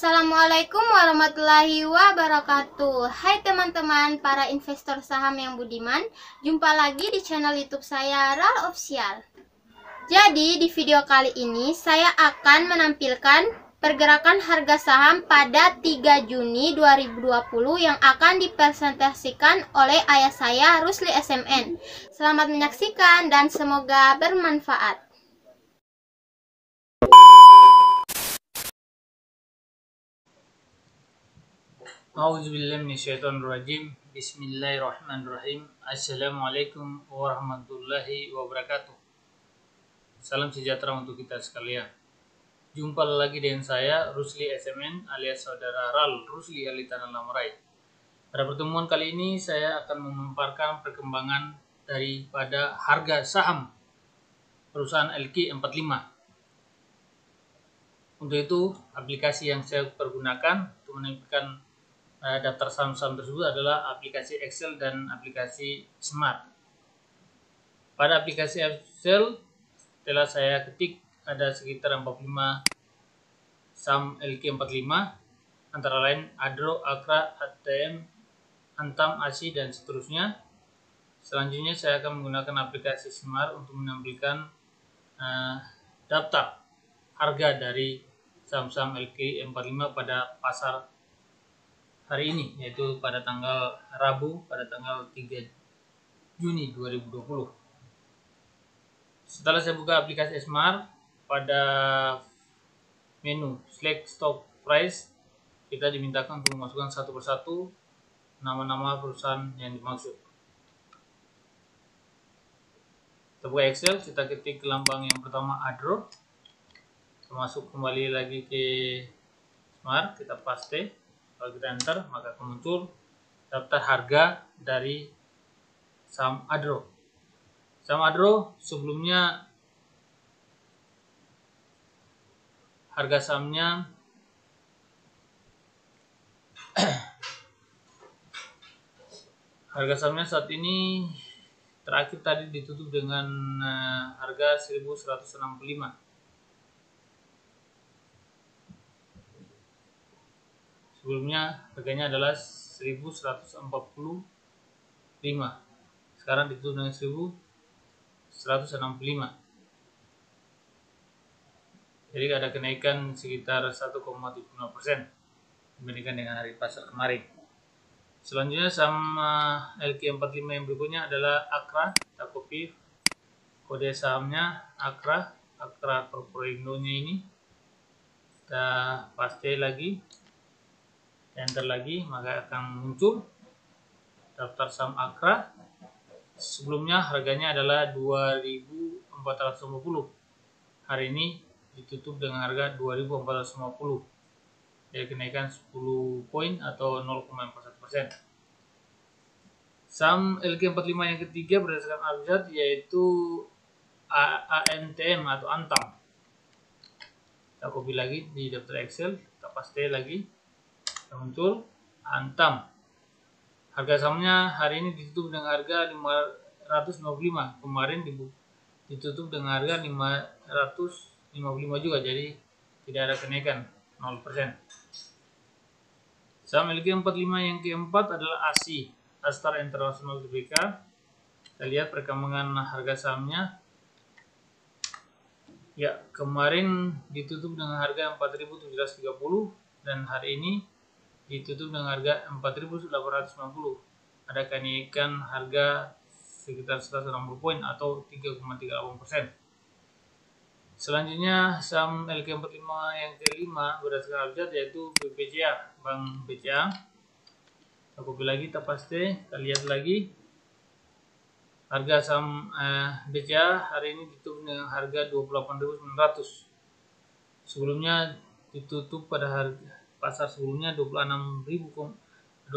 Assalamualaikum warahmatullahi wabarakatuh. Hai teman-teman para investor saham yang budiman, jumpa lagi di channel YouTube saya RAL Official. Jadi di video kali ini saya akan menampilkan pergerakan harga saham pada 3 Juni 2020 yang akan dipresentasikan oleh ayah saya Rusli SMN. Selamat menyaksikan dan semoga bermanfaat. A'udzubillahiminasyaitonirrajim. Bismillahirrahmanirrahim. Assalamualaikum warahmatullahi wabarakatuh. Salam sejahtera untuk kita sekalian. Jumpa lagi dengan saya Rusli SMN alias saudara Ral Rusli Alitana Lamarai. Pada pertemuan kali ini saya akan memaparkan perkembangan daripada harga saham perusahaan LQ45. Untuk itu aplikasi yang saya pergunakan untuk menampilkan daftar saham-saham tersebut adalah aplikasi Excel dan aplikasi Smart. Pada aplikasi Excel setelah saya ketik ada sekitar 45 saham LQ45 antara lain Adro, Akra, ATM, Antam, ASI dan seterusnya. Selanjutnya saya akan menggunakan aplikasi Smart untuk menampilkan daftar harga dari saham-saham LQ45 pada pasar hari ini, yaitu pada tanggal Rabu pada tanggal 3 Juni 2020. Setelah saya buka aplikasi Smart, pada menu Select Stock Price kita dimintakan untuk memasukkan satu persatu nama-nama perusahaan yang dimaksud. Kita buka Excel, kita ketik lambang yang pertama Adro, kita masuk kembali lagi ke Smart, kita paste. Kalau kita enter maka akan muncul daftar harga dari saham Adro. Saham Adro sebelumnya harga sahamnya saat ini terakhir tadi ditutup dengan harga 1165. Sebelumnya harganya adalah 1145. Sekarang ditutup dengan 1165. Jadi ada kenaikan sekitar 1,75% dibandingkan dengan hari pasar kemarin. Selanjutnya saham LQ45 yang berikutnya adalah Akra. Kita copy kode sahamnya Akra Corporindo-nya ini. Kita paste lagi. Enter lagi maka akan muncul daftar saham Akra. Sebelumnya harganya adalah 2.450. Hari ini ditutup dengan harga 2.450. Jadi kenaikan 10 poin atau 0,41%. Saham LQ45 yang ketiga berdasarkan abjad yaitu ANTM atau Antam. Kita copy lagi di daftar Excel, kita paste lagi. Muncul Antam. Harga sahamnya hari ini ditutup dengan harga 555. Kemarin ditutup dengan harga 555 juga, jadi tidak ada kenaikan 0%. Saham LQ45 yang keempat adalah ASI, Astar International Tbk. Kita lihat perkembangan harga sahamnya. Ya, kemarin ditutup dengan harga 4.730 dan hari ini ditutup dengan harga 4.890. Ada kenaikan harga sekitar 160 poin atau 3,38%. Selanjutnya saham LQ45 yang kelima berdasarkan abjad yaitu BPCA, Bank BCA. Kita copy lagi, kita paste, kita lihat lagi. Harga saham BCA hari ini ditutup dengan harga 28.900. Sebelumnya ditutup pada harga pasar sebelumnya 26.800.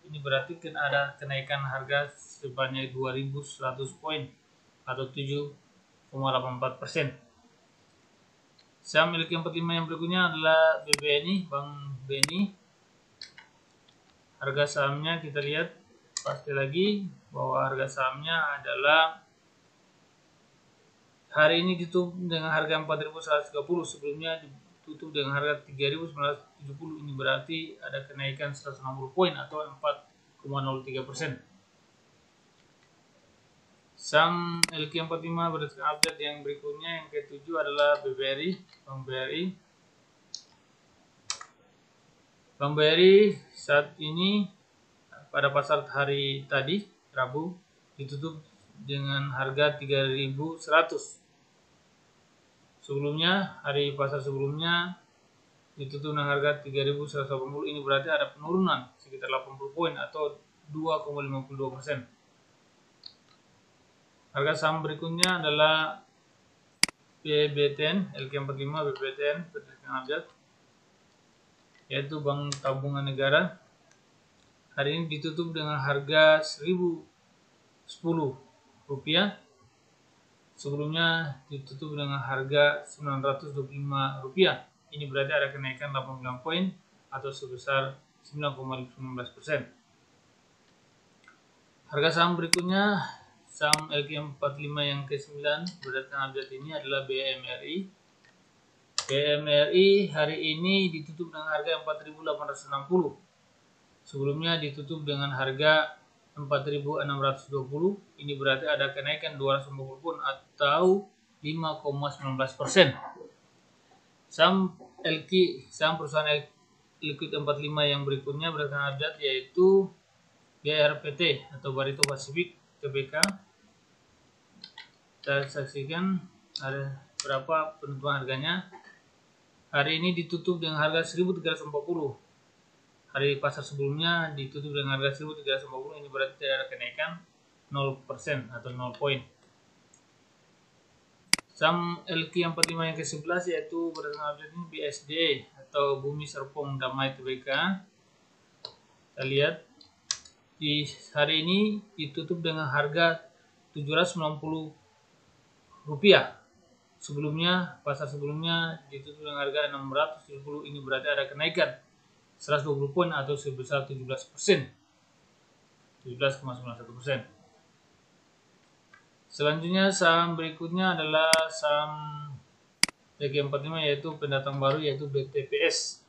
Ini berarti ada kenaikan harga sebanyak 2.100 poin atau 7,84%. Saham LQ45 yang berikutnya adalah BBNI, Bank BNI. Harga sahamnya kita lihat pasti lagi bahwa harga sahamnya adalah hari ini ditutup dengan harga 4.130. Sebelumnya ditutup dengan harga 3.970. Ini berarti ada kenaikan 160 poin atau 4,03%. Saham LQ45 berdasarkan update yang berikutnya, yang ke-7 adalah BBRI, Bank BRI. Bank BRI saat ini pada pasar hari tadi, Rabu, ditutup dengan harga 3.100. Sebelumnya, hari pasar sebelumnya ditutup dengan harga 3.180. Ini berarti ada penurunan sekitar 80 poin atau 2,52%. Harga saham berikutnya adalah BBTN, LQ45 BBTN berdasarkan update, yaitu Bank Tabungan Negara. Hari ini ditutup dengan harga 1.010 rupiah. Sebelumnya ditutup dengan harga 925 rupiah. Ini berarti ada kenaikan 89 poin atau sebesar 9,19%. Harga saham berikutnya, saham LQ45 yang ke-9 berdasarkan update ini adalah BMRI. BMRI hari ini ditutup dengan harga 4.860. Sebelumnya ditutup dengan harga 4.620. Ini berarti ada kenaikan 250 poin atau 5,19%. Saham perusahaan Liquid 45 yang berikutnya berdasarkan update yaitu BRPT atau Barito Pacific Tbk. Kita saksikan ada berapa penutupan harganya. Hari ini ditutup dengan harga 1.340. Hari pasar sebelumnya ditutup dengan harga 1.350. Ini berarti tidak ada kenaikan 0% atau 0 poin. Saham LQ45 yang ke-11 yaitu berdasarkan update ini BSD atau Bumi Serpong Damai Tbk. Kita lihat di hari ini ditutup dengan harga 790 rupiah. Sebelumnya, pasar sebelumnya ditutup dengan harga 670. Ini berarti ada kenaikan 120 poin atau sebesar 17%. 17,91%. Selanjutnya saham berikutnya adalah saham LQ45 yaitu pendatang baru yaitu BTPS.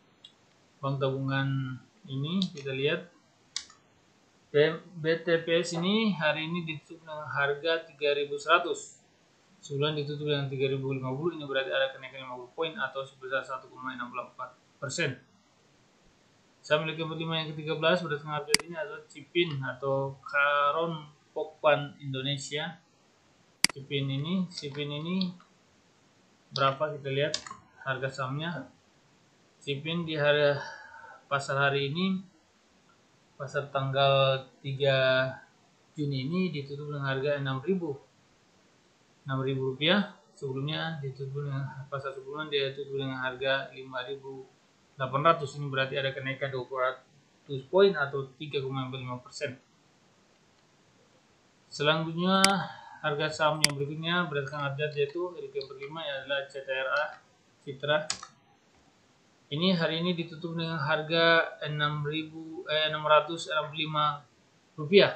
Bank tabungan ini kita lihat BTPS ini hari ini ditutup dengan harga 3.100. Sebelum ditutup dengan 3.050. Ini berarti ada kenaikan 50 poin atau sebesar 1,64%. Saham LQ45 yang ke-13 berdasarkan update ini adalah Cipin atau Karon Pokpan Indonesia. Cipin ini berapa, kita lihat harga sahamnya. Cipin di harga pasar hari ini, pasar tanggal 3 Juni ini ditutup dengan harga 6.000 rupiah. Sebelumnya ditutup dengan pasar sebelumnya dia tutup dengan harga 5.800. Ini berarti ada kenaikan 200 poin atau 3,5%. Selanjutnya harga saham yang berikutnya berdasarkan update yaitu LQ45 adalah CTRA Citra. Ini hari ini ditutup dengan harga 665 rupiah.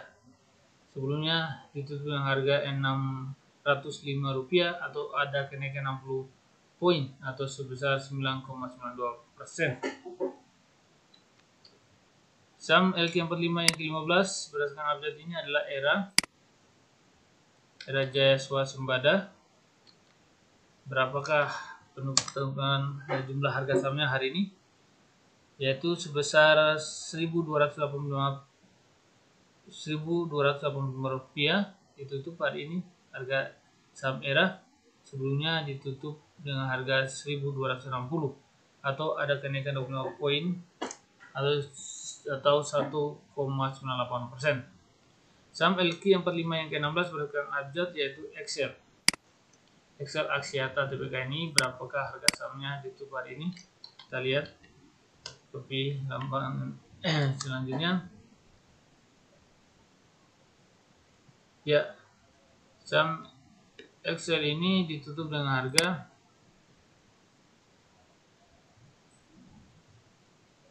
Sebelumnya ditutup dengan harga 605 rupiah atau ada kenaikan 60 poin atau sebesar 9,92%. Saham LQ45 yang ke-15 berdasarkan update ini adalah Era Jaya Swasembada. Berapakah penutupan jumlah harga sahamnya hari ini? Yaitu sebesar 1.285 rupiah ditutup hari ini harga saham Era. Sebelumnya ditutup dengan harga 1.260 atau ada kenaikan 25 poin atau 1,98%. Saham LQ45 yang ke-16 berdasarkan update yaitu Excel Axiata Tbk. Ini berapakah harga sahamnya ditutup hari ini? Kita lihat lebih gampang. Selanjutnya ya, saham Excel ini ditutup dengan harga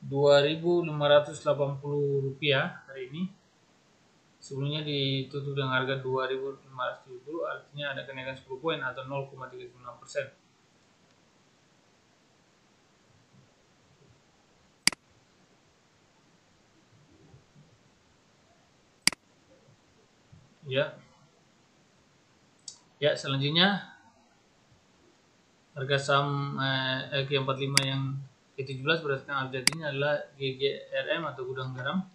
2.580 rupiah hari ini. Sebelumnya ditutup dengan harga 2.570, artinya ada kenaikan 10 poin atau 0,39%. Ya, selanjutnya harga saham LQ45 yang ke-17 berdasarkan update ini adalah GGRM atau Gudang Garam.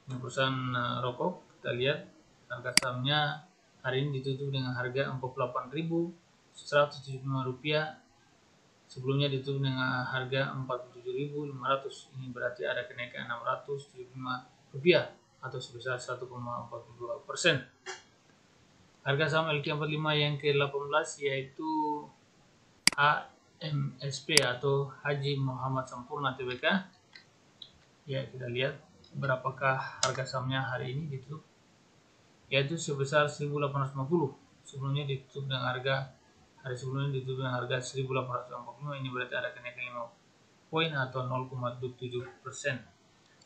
Ini perusahaan rokok. Kita lihat harga sahamnya hari ini ditutup dengan harga Rp44.175. Sebelumnya ditutup dengan harga Rp47.500. Ini berarti ada kenaikan Rp675 atau sebesar 1,42%. Harga saham LQ45 yang ke-18 yaitu HMSP atau Haji Muhammad Sampurna Tbk. Ya, kita lihat berapakah harga sahamnya hari ini ditutup, yaitu sebesar 1.850. Sebelumnya ditutup dengan harga hari sebelumnya ditutup dengan harga 1.845. Ini berarti ada kenaikan 5 poin atau 0,27%.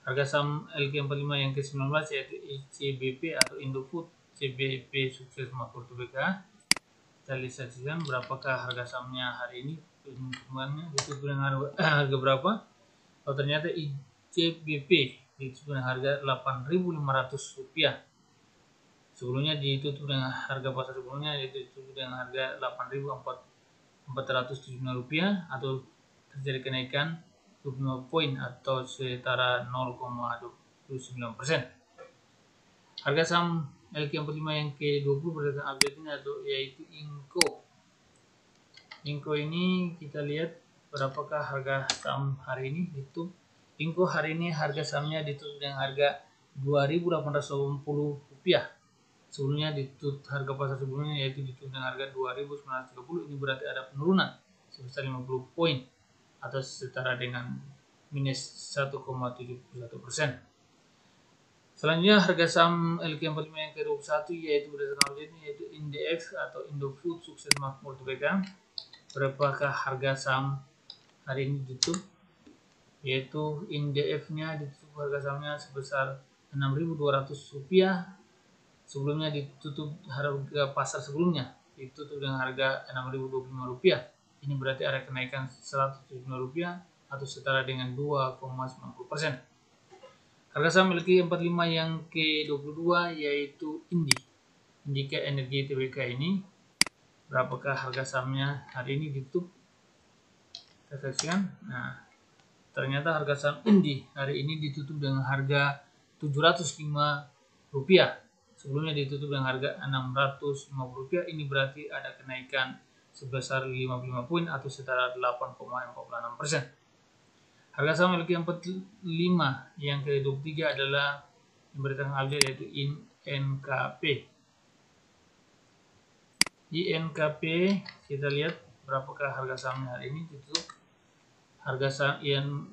Harga saham LQ45 yang ke-19 yaitu ICBP atau Indofood CBP Sukses Makmur Tbk. Kita lihat berapakah harga sahamnya hari ini. Perkembangannya ditutup dengan harga berapa? Oh, ternyata ICBP ditutup dengan harga Rp8.500. Sebelumnya ditutup dengan harga pasar sebelumnya yaitu ditutup dengan harga Rp8.475 atau terjadi kenaikan 25 poin atau setara 0,29%. Harga saham LQ45 yang ke-20 berdasarkan update ini yaitu Inco. Inco ini kita lihat berapakah harga saham hari ini ditutup. Inco hari ini harga sahamnya ditutup dengan harga Rp2.880. Sebelumnya ditutup harga pasar sebelumnya yaitu ditutup dengan harga Rp2.930. Ini berarti ada penurunan sebesar 50 poin atau setara dengan minus 1,71%. Selanjutnya harga saham LQ45 yang ke-21 yaitu berdasarkan update ini yaitu INDEX atau Indofood Sukses Makmur Tbk. Berapakah harga saham hari ini ditutup? Yaitu INDF-nya ditutup harga sahamnya sebesar Rp6.200. Sebelumnya ditutup harga pasar sebelumnya ditutup dengan harga Rp6.025. Ini berarti ada kenaikan Rp175 atau setara dengan 2,90%. Harga saham LQ45 yang ke-22 yaitu Indika Energi Tbk ini. Berapakah harga sahamnya hari ini ditutup? Kita saksikan. Nah, ternyata harga saham Indi hari ini ditutup dengan harga Rp705. Sebelumnya ditutup dengan harga Rp650. Ini berarti ada kenaikan sebesar 55 poin atau setara 8,46%. Harga saham LQ45 yang ke-23 adalah yang berdasarkan update yaitu INKP. INKP kita lihat berapakah harga sahamnya hari ini ditutup. Harga saham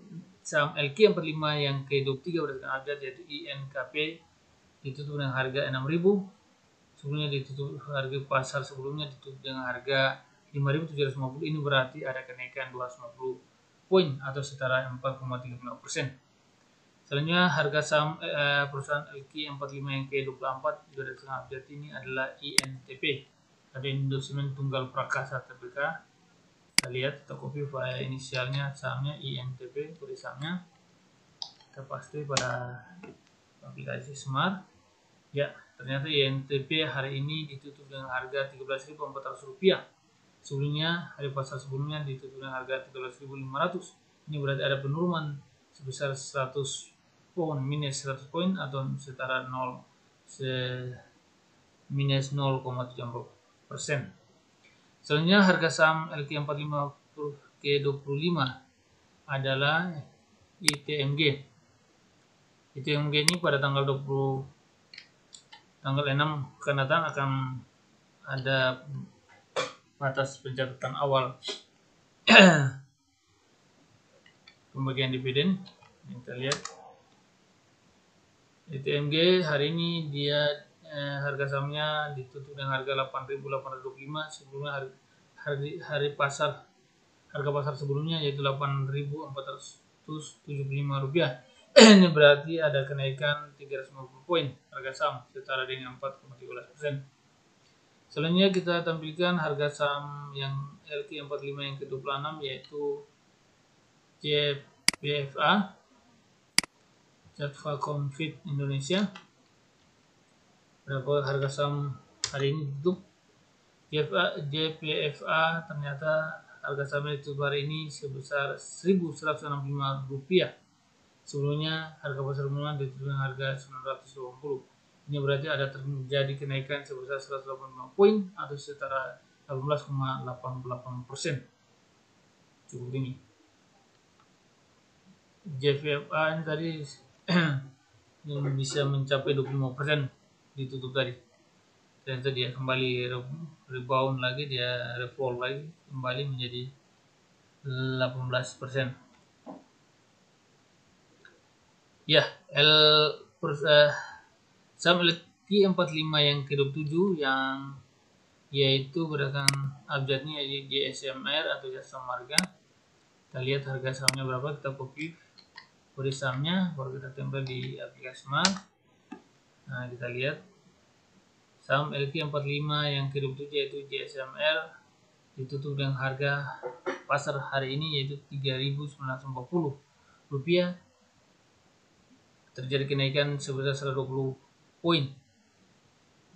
LQ45 yang ke-23 berdasarkan update yaitu INKP ditutup dengan harga Rp6.000. Sebelumnya ditutup harga pasar sebelumnya ditutup dengan harga Rp5.750. Ini berarti ada kenaikan 250 poin atau setara 4,35%. Selanjutnya harga saham perusahaan LQ45 yang ke-24 berdasarkan update ini adalah INTP atau Indosemen Tunggal Prakasa Tbk. Kita lihat kita copy file inisialnya sahamnya INTP, kode sahamnya kita paste pada aplikasi Smart. Ya, ternyata INTP hari ini ditutup dengan harga Rp13.400. Sebelumnya hari pasar sebelumnya ditutup dengan harga Rp13.500. Ini berarti ada penurunan sebesar 100 poin, minus 100 poin atau setara minus 0,70%. Selanjutnya harga saham LQ45 ke-25 adalah ITMG. ITMG ini pada tanggal 6 akan datang akan ada batas pencatatan awal pembagian dividen. Kita lihat ITMG hari ini dia harga sahamnya ditutup dengan harga Rp8.825. Sebelumnya hari pasar harga pasar sebelumnya yaitu Rp8.475. Ini berarti ada kenaikan 350 poin harga saham setara dengan 4,13%. Selanjutnya kita tampilkan harga saham yang LQ45 yang ke-26 yaitu CPFA. Jatva Confit Indonesia. Berapa harga saham hari ini tutup? JPFA ternyata harga sahamnya ditutup hari ini sebesar Rp1.165. Sebelumnya harga pasar umum ditutup dengan harga 980. Ini berarti ada terjadi kenaikan sebesar 185 poin atau setara 18,88%. Cukup tinggi. JPFA ini tadi yang bisa mencapai 25% ditutup tadi. Ternyata dia kembali rebound lagi, dia revolve lagi kembali menjadi 18%. Ya, saham LQ45 yang ke-27 yang yaitu berdasarkan abjadnya JSMR atau Jasa Marga. Kita lihat harga sahamnya berapa, kita copy kode sahamnya, baru kita tempel di aplikasi Smart. Nah, kita lihat saham LQ45 yang ke-27 yaitu JSMR ditutup dengan harga pasar hari ini yaitu Rp3.940. Terjadi kenaikan sebesar 120 poin,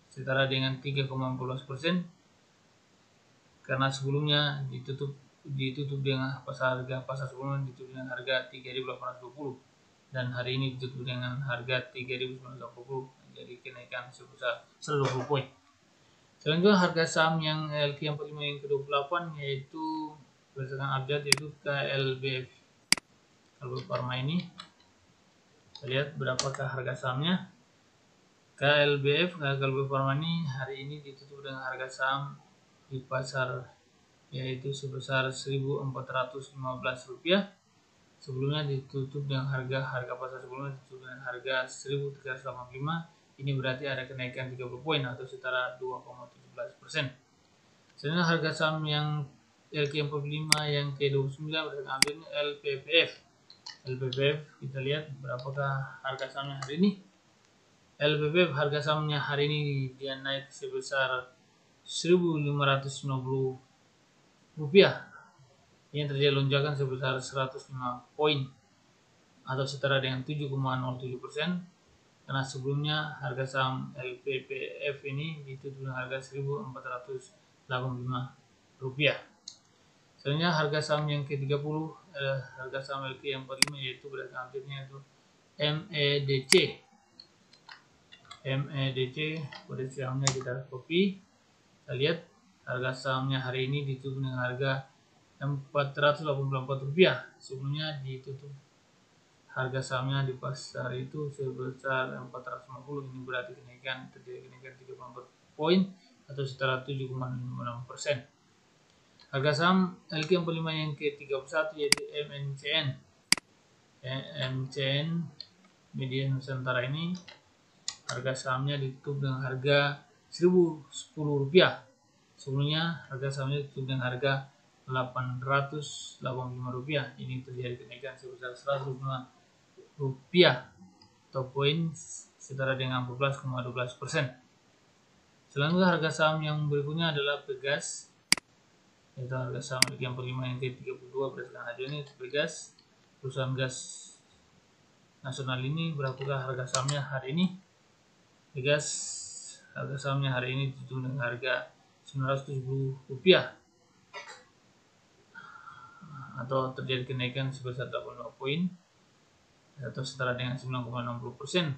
setara dengan 3,14%, karena sebelumnya ditutup dengan harga pasar sebelumnya ditutup dengan harga 3.820 dan hari ini ditutup dengan harga 3.980, jadi kenaikan sebesar 120 poin. Selanjutnya harga saham yang LQ45 yang ke-28 yaitu berdasarkan update yaitu KLBF Pharma ini. Kita lihat berapakah harga sahamnya. KLBF Pharma ini hari ini ditutup dengan harga saham di pasar yaitu sebesar Rp1.415. Sebelumnya ditutup dengan harga pasar sebelumnya ditutup dengan harga 1.385. Ini berarti ada kenaikan 30 poin atau setara 2,17%. Selanjutnya harga saham yang LQ45 yang ke-29 berdasarkan update LPPF. Kita lihat berapakah harga sahamnya hari ini. LPPF harga sahamnya hari ini dia naik sebesar Rp1.590. Ini terjadi lonjakan sebesar 105 poin atau setara dengan 7,07%, karena sebelumnya harga saham LPPF ini ditutup dengan harga Rp1.485. Selanjutnya harga saham yang ke-30 harga saham LQ45 yaitu berdasarkan update-nya itu MEDC. Kode sahamnya kita copy. Kita lihat harga sahamnya hari ini ditutup dengan harga Rp484. Sebelumnya ditutup harga sahamnya di pasar itu sebesar 450. Ini berarti terjadi kenaikan 34 poin atau setara 7,56%. Harga saham LQ45 yang ke-31 yaitu MNCN Media Nusantara ini harga sahamnya ditutup dengan harga Rp1.010. Sebelumnya harga sahamnya ditutup dengan harga Rp885. Ini terjadi kenaikan sebesar Rp105 atau poin setara dengan 14,12%. Selanjutnya harga saham yang berikutnya adalah Pegas, yaitu harga saham LQ45 yang ke-32 berdasarkan harga ini. Pegas, perusahaan gas nasional ini, berapakah harga sahamnya hari ini? Pegas harga sahamnya hari ini ditutup dengan harga Rp970 atau terjadi kenaikan sebesar 82 poin atau setara dengan 9,60%,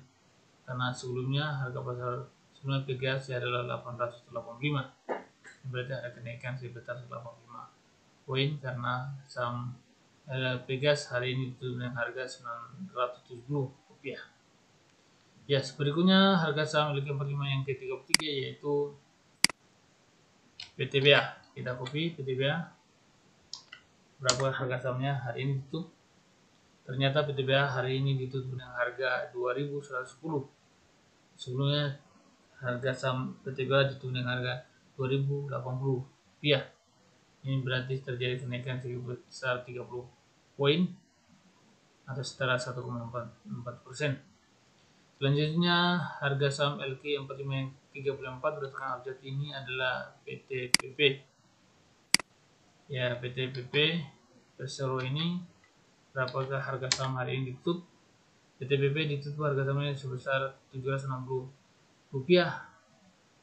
karena sebelumnya harga pasar sebelumnya Pegas adalah 885. Berarti ada kenaikan sebesar 85 poin karena saham Pegas hari ini ditutup dengan harga Rp970. Ya, berikutnya harga saham LQ45 yang ke-33 yaitu PTBA. Kita copy PTBA. Berapa harga sahamnya hari ini ditutup? Ternyata PTBA hari ini ditutup dengan harga Rp2.110. Sebelumnya harga saham PTBA ditutup dengan harga Rp2.080. Ini berarti terjadi kenaikan sebesar 30 poin atau setara 1,4%. Selanjutnya harga saham LQ45 yang 34 berdasarkan update ini adalah PTPP. Ya, PTPP Persero ini berapakah harga saham hari ini ditutup? PTBP ditutup harga sahamnya sebesar Rp760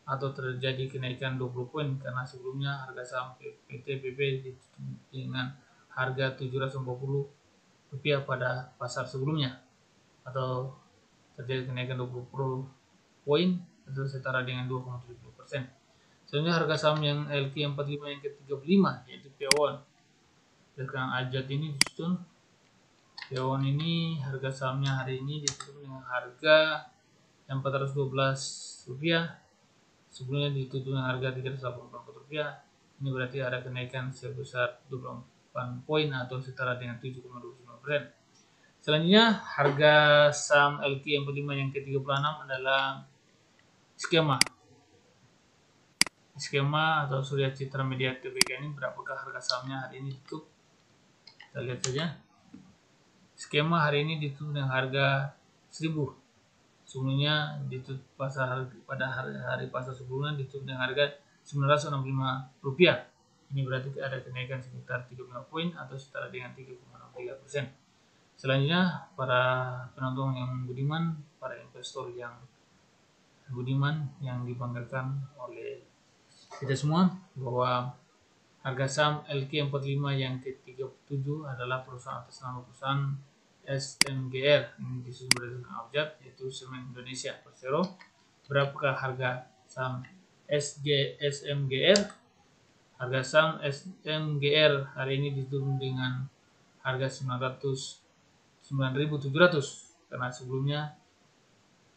atau terjadi kenaikan 20 poin karena sebelumnya harga saham PTBP ditutup dengan harga Rp740 pada pasar sebelumnya, atau terjadi kenaikan 20 poin atau setara dengan 2,70%. Selanjutnya harga saham yang LQ45 yang ke-35 yaitu Piawon. Sekarang Ajat ini disusun. Piawon ini harga sahamnya hari ini ditutup dengan harga Rp412. Sebelumnya ditutup dengan harga Rp384. Ini berarti ada kenaikan sebesar 28 poin atau setara dengan 7,29%. Selanjutnya harga saham LQ45 yang ke-36 adalah Skema atau Surya Citra Media Tbk. Ini berapakah harga sahamnya hari ini ditutup? Kita lihat saja. Skema hari ini ditutup dengan harga 1000. Sebelumnya ditutup pada hari pasar sebelumnya ditutup dengan harga Rp965. Ini berarti ada kenaikan sekitar 35 poin atau setara dengan 3,63%. Selanjutnya para penonton yang budiman, para investor yang budiman yang dibanggakan oleh kita semua, bahwa harga saham LQ45 yang ke-37 adalah perusahaan atas nama perusahaan SMGR, ini disusun berdasarkan abjad yaitu Semen Indonesia Persero. Berapakah harga saham SMGR? Harga saham SMGR hari ini ditutup dengan harga 9.700 karena sebelumnya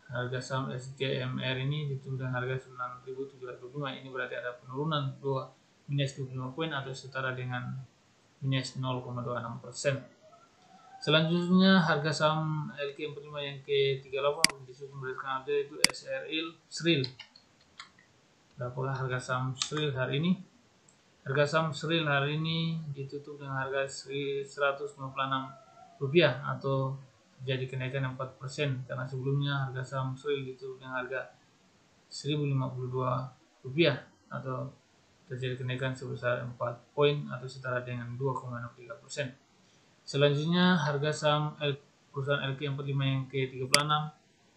harga saham SGMR ini ditutup dengan harga 9.705. Ini berarti ada penurunan minus 25 poin atau setara dengan minus 0,26%. Selanjutnya harga saham LQ45 yang ke-38 disusun berdasarkan abjad yaitu SRIL. Berapakah harga saham SRIL hari ini? Harga saham SRIL hari ini ditutup dengan harga Rp156 atau jadi kenaikan 4% karena sebelumnya harga saham SRIL ditutup dengan harga Rp1.052 atau terjadi kenaikan sebesar 4 poin atau setara dengan 2,63%. Selanjutnya harga saham perusahaan LQ45 yang ke-36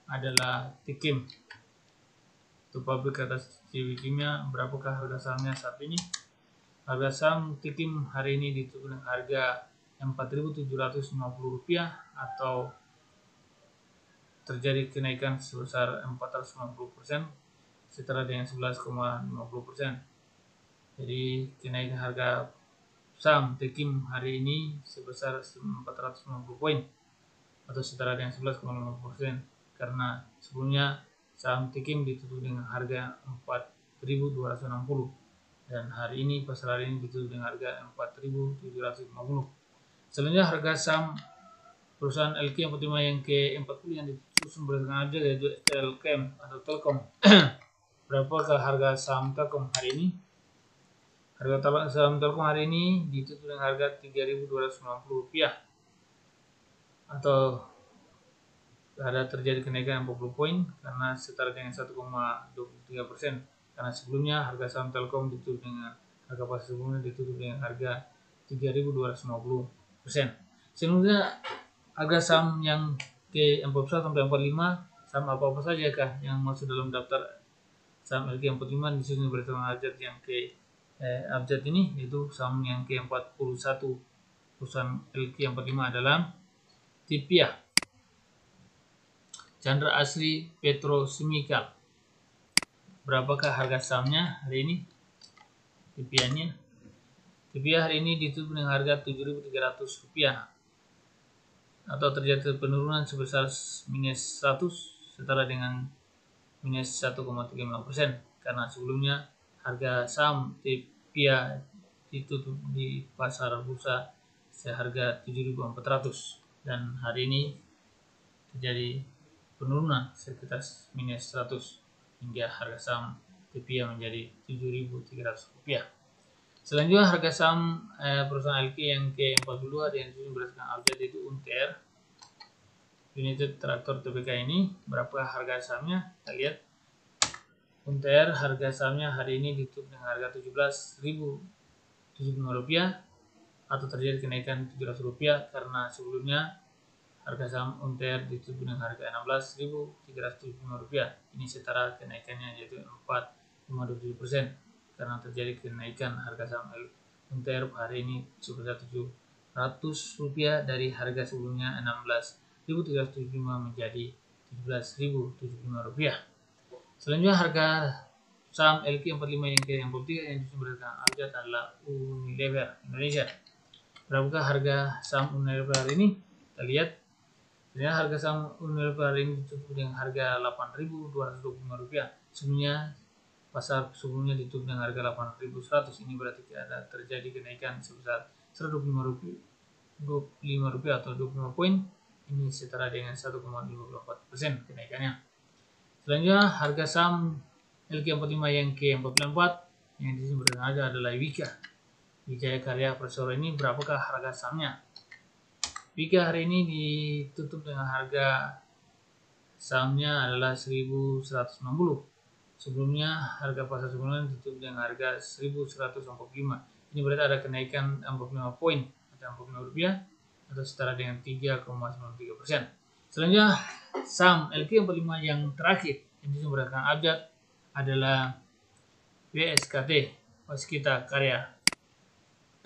adalah Tikim atau pabrik kertas Ciwi Kimia. Berapakah harga sahamnya saat ini? Harga saham Tikim hari ini ditutup dengan harga Rp4.750 atau terjadi kenaikan sebesar 450% setara dengan 11,50%. Jadi kenaikan harga saham Tikim hari ini sebesar 450 poin atau setara dengan 11,50% karena sebelumnya saham Tikim ditutup dengan harga 4.260 dan hari ini pasar hari ini ditutup dengan harga 4.750. Selanjutnya harga saham perusahaan LQ45 yang ke-40 yang disusun berdasarkan abjad yaitu Telkom atau Telkom. Berapakah harga saham Telkom hari ini? Harga saham Telkom hari ini ditutup dengan harga Rp3.290 atau ada terjadi kenaikan 40 poin karena setara dengan 1,23%. Karena sebelumnya harga saham Telkom ditutup dengan harga pasar sebelumnya ditutup dengan harga Rp3.250. Selanjutnya harga saham yang ke-41 sampai 45 saham apa saja kah yang masuk dalam daftar saham LQ45 disusun berdasarkan abjad yang abjad ini, yaitu saham yang ke-41 perusahaan LQ45 adalah Tipia, Chandra Asri Petrochemical. Berapakah harga sahamnya hari ini? Tipia hari ini ditutup dengan harga Rp7.300 atau terjadi penurunan sebesar minus 100 setara dengan minus 1,35% karena sebelumnya harga saham Tipia ditutup di pasar bursa seharga Rp7.400 dan hari ini terjadi penurunan sekitar minus 100 hingga harga saham Tipia menjadi Rp7.300. Selanjutnya harga saham perusahaan LQ yang ke-42 yang disusun berdasarkan abjad yaitu Unter United Traktor Tbk. Ini berapa harga sahamnya? Kita lihat. Unter harga sahamnya hari ini ditutup dengan harga Rp17.075 atau terjadi kenaikan Rp700 karena sebelumnya harga saham UNTR ditutup dengan harga Rp16.375. Ini setara kenaikannya yaitu 4,27% karena terjadi kenaikan harga saham UNTR hari ini sebesar Rp700 dari harga sebelumnya Rp16.375 menjadi Rp17.075. Selanjutnya harga saham LQ45 yang ketiga yang disumberkan Abjad adalah Unilever Indonesia. Berapakah harga saham Unilever hari ini? Kita lihat. Ternyata harga saham Unilever hari ini ditutup dengan harga Rp8.225. Sebelumnya pasar sebelumnya ditutup dengan harga Rp8.100. Ini berarti ada terjadi kenaikan sebesar Rp125 atau 25 poin. Ini setara dengan 1,54% kenaikannya. Selanjutnya harga saham LQ45 yang ke-44 yang disumberkan harga adalah Wika Wijaya Karya Persero. Ini berapakah harga sahamnya? Wika hari ini ditutup dengan harga sahamnya adalah 1.160. Sebelumnya harga pasar sebelumnya ditutup dengan harga 1.145. Ini berarti ada kenaikan 45 poin atau Rp45 atau setara dengan 3,93%. Selanjutnya saham LQ45 yang terakhir yang disumberkan Abjad adalah WSKT Waskita Karya.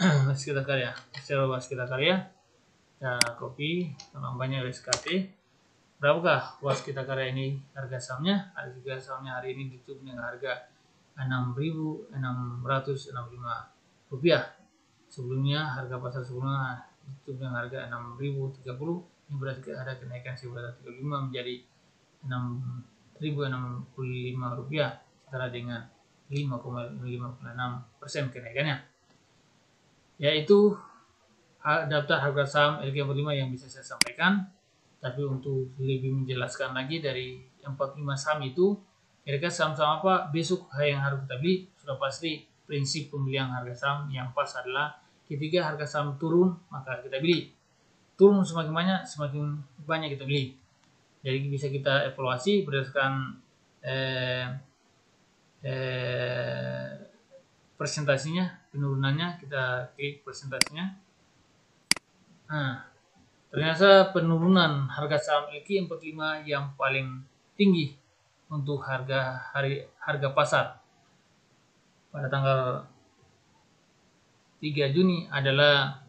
Waskita Karya, Persero Waskita Karya. Kita copy namanya WSKT. Berapakah Waskita Karya ini harga sahamnya? Ada juga sahamnya hari ini ditutup dengan harga Rp6.665. Sebelumnya harga pasar sebelumnya ditutup dengan harga Rp6.030. Ini berarti ada kenaikan sebesar 35 menjadi Rp6.065, setara dengan 5,56% kenaikannya. Yaitu daftar harga saham LQ45 yang bisa saya sampaikan. Tapi untuk lebih menjelaskan lagi dari 45 saham itu, kira-kira saham-saham apa besok yang harus kita beli, sudah pasti prinsip pembelian harga saham yang pas adalah ketika harga saham turun maka kita beli. Turun semakin banyak kita beli. Jadi bisa kita evaluasi berdasarkan presentasinya, penurunannya, kita klik presentasinya. Nah, ternyata penurunan harga saham LQ45 yang paling tinggi untuk harga pasar pada tanggal 3 Juni adalah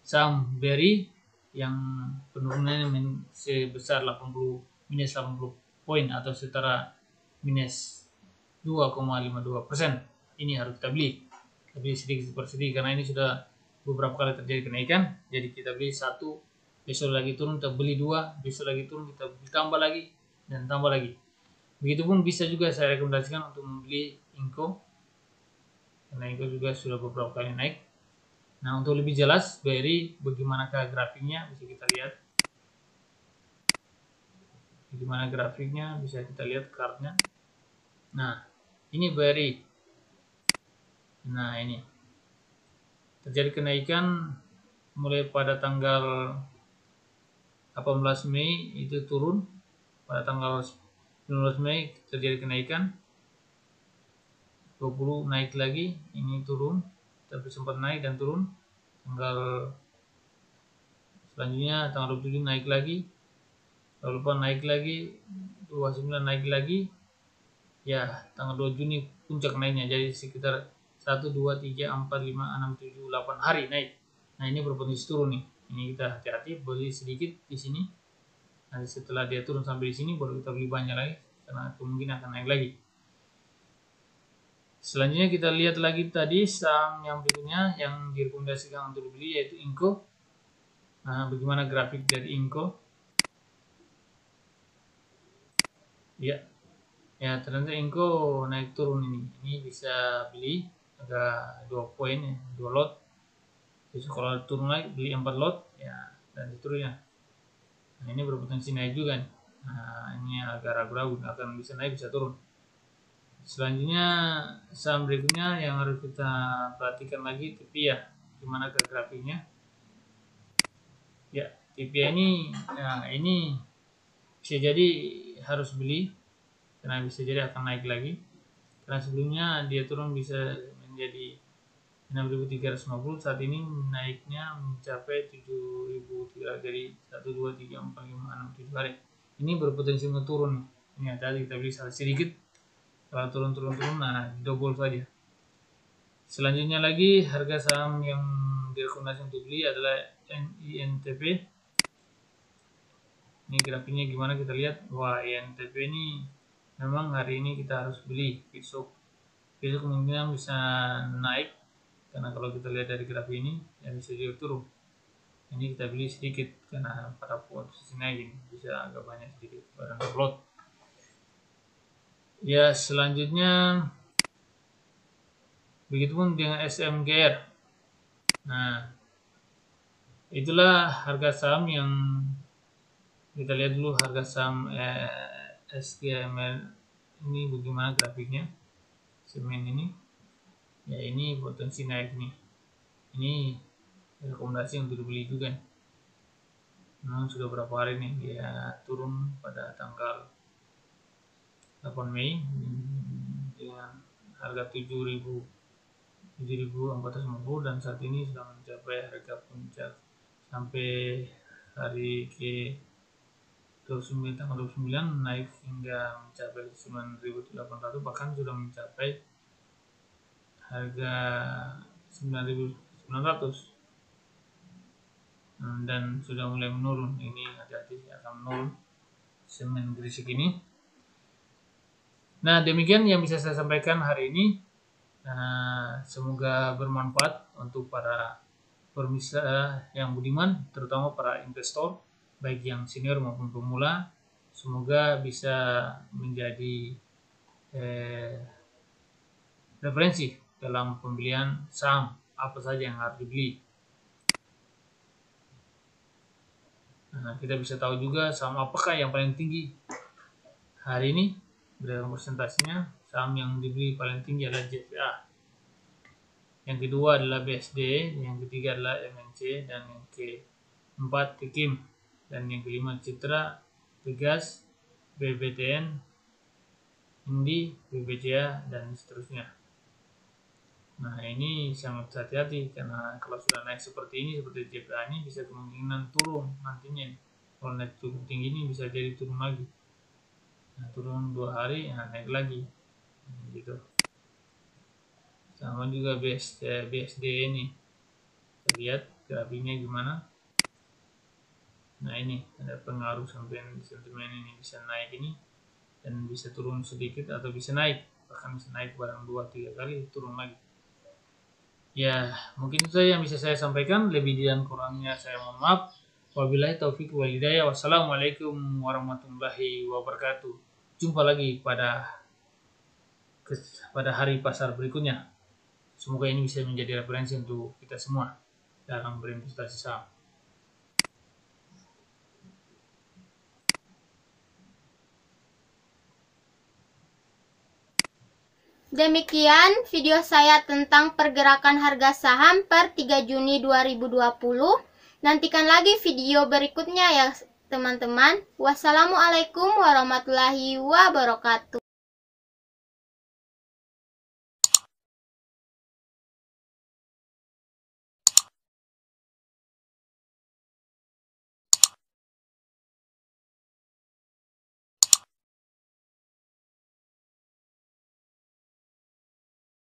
saham BRI yang penurunannya sebesar minus 80 poin atau setara minus 2,52%. Ini harus kita beli. Tapi sedikit per sedikit karena ini sudah beberapa kali terjadi kenaikan. Jadi kita beli satu, besok lagi turun kita beli dua, besok lagi turun kita beli tambah lagi dan tambah lagi. Begitupun bisa juga saya rekomendasikan untuk membeli Inco karena Inco juga sudah beberapa kali naik. Nah, untuk lebih jelas BRI bagaimanakah grafiknya bisa kita lihat. Bagaimana grafiknya bisa kita lihat kartnya. Nah, ini BRI. Nah, ini terjadi kenaikan mulai pada tanggal 18 Mei itu turun, pada tanggal 19 Mei terjadi kenaikan, 20 naik lagi, ini turun, tapi sempat naik dan turun. Tanggal selanjutnya tanggal 27 naik lagi, lalu naik lagi, 29 naik lagi, ya tanggal 2 Juni puncak naiknya, jadi sekitar 1, 2, 3, 4, 5, 6, 7, 8 hari naik. Nah, ini berpotensi turun nih. Ini kita hati-hati beli sedikit di sini. Nanti setelah dia turun sampai di sini baru kita beli banyak lagi karena kemungkinan akan naik lagi. Selanjutnya kita lihat lagi tadi saham yang berikutnya yang direkomendasikan untuk dibeli yaitu Inco. Nah, bagaimana grafik dari Inco? Ya, ternyata Inco naik turun ini. Ini bisa beli ada 2 poin ya, 2 lot. Jadi kalau turun lagi beli 4 lot ya dan seterusnya. Nah, ini berpotensi naik juga nih. Nah, ini agak ragu-ragu akan bisa naik bisa turun. Selanjutnya saham berikutnya yang harus kita perhatikan lagi TPIA. Gimana ke grafiknya? Ya, TPIA ini, nah ini bisa jadi harus beli karena bisa jadi akan naik lagi. Karena sebelumnya dia turun bisa menjadi 6.350, saat ini naiknya mencapai 7.300, jadi 1, 2, 3, 4, 5, 6, 7 hari. Ini berpotensi untuk turun. Ini hati-hati, kita beli sedikit, kalau turun, nah double saja. Selanjutnya lagi, harga saham yang direkomendasi untuk beli adalah INTP. Ini grafiknya gimana, kita lihat. Wah, INTP ini memang hari ini kita harus beli, besok kemungkinan bisa naik, karena kalau kita lihat dari grafik ini ya bisa juga turun. Ini kita beli sedikit karena pada posisi naik ini bisa agak banyak sedikit barang upload. Ya, selanjutnya begitupun dengan SMGR. Nah, itulah harga saham yang kita lihat dulu. Harga saham SGMR ini bagaimana grafiknya, semen ini ya, ini potensi naik nih. Ini rekomendasi untuk dibeli juga. Memang sudah berapa hari nih dia turun pada tanggal 8 Mei dengan harga 7.450, dan saat ini sudah mencapai harga puncak sampai hari ke 29, tanggal 29 naik hingga mencapai 9.800, bahkan sudah mencapai harga 9.900, dan sudah mulai menurun. Ini hati-hati akan menurun semen Gresik ini. Nah, demikian yang bisa saya sampaikan hari ini. Semoga bermanfaat untuk para pemirsa yang budiman, terutama para investor, baik yang senior maupun pemula. Semoga bisa menjadi referensi dalam pembelian saham apa saja yang harus dibeli. Nah, kita bisa tahu juga saham apakah yang paling tinggi hari ini. Berdasarkan presentasinya, saham yang dibeli paling tinggi adalah JPA, yang kedua adalah BSD, yang ketiga adalah MNC, dan yang keempat Tekim, dan yang kelima Citra, Tegas, BBTN, Indi, BBCA, dan seterusnya. Nah, ini sangat hati-hati, karena kalau sudah naik seperti ini, seperti JPA ini, bisa kemungkinan turun nantinya. Kalau naik cukup tinggi ini bisa jadi turun lagi. Nah, turun 2 hari, naik lagi, gitu. Sama juga BSD ini, kita lihat grafiknya gimana. Nah, ini ada pengaruh sampai sentimen ini bisa naik ini, dan bisa turun sedikit atau bisa naik, bahkan bisa naik barang 2-3 kali turun lagi. Ya, mungkin itu saja yang bisa saya sampaikan. Lebih dan kurangnya saya mohon maaf. Wabillahi taufiq wal hidayah. Wassalamualaikum warahmatullahi wabarakatuh. Jumpa lagi pada hari pasar berikutnya. Semoga ini bisa menjadi referensi untuk kita semua dalam berinvestasi saham. Demikian video saya tentang pergerakan harga saham per 3 Juni 2020. Nantikan lagi video berikutnya ya teman-teman. Wassalamualaikum warahmatullahi wabarakatuh.